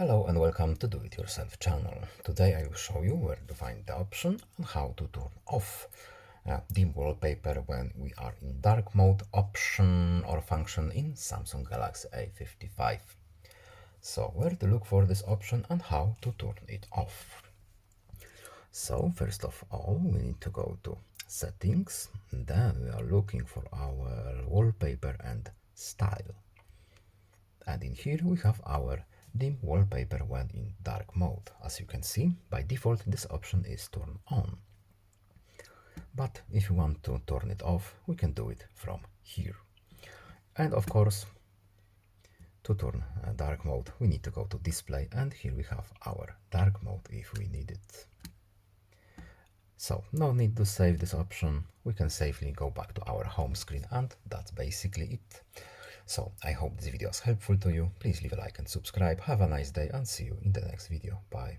Hello and welcome to Do It Yourself channel. Today I will show you where to find the option and how to turn off dim wallpaper when we are in dark mode option or function in Samsung Galaxy A55. So where to look for this option and how to turn it off. So first of all we need to go to settings, then we are looking for our wallpaper and style. And in here we have our dim wallpaper when in dark mode. As you can see, by default this option is turned on. But if you want to turn it off, we can do it from here. And of course, to turn dark mode, we need to go to display, and here we have our dark mode if we need it. So no need to save this option. We can safely go back to our home screen, and that's basically it. So I hope this video is helpful to you. Please leave a like and subscribe. Have a nice day and see you in the next video. Bye.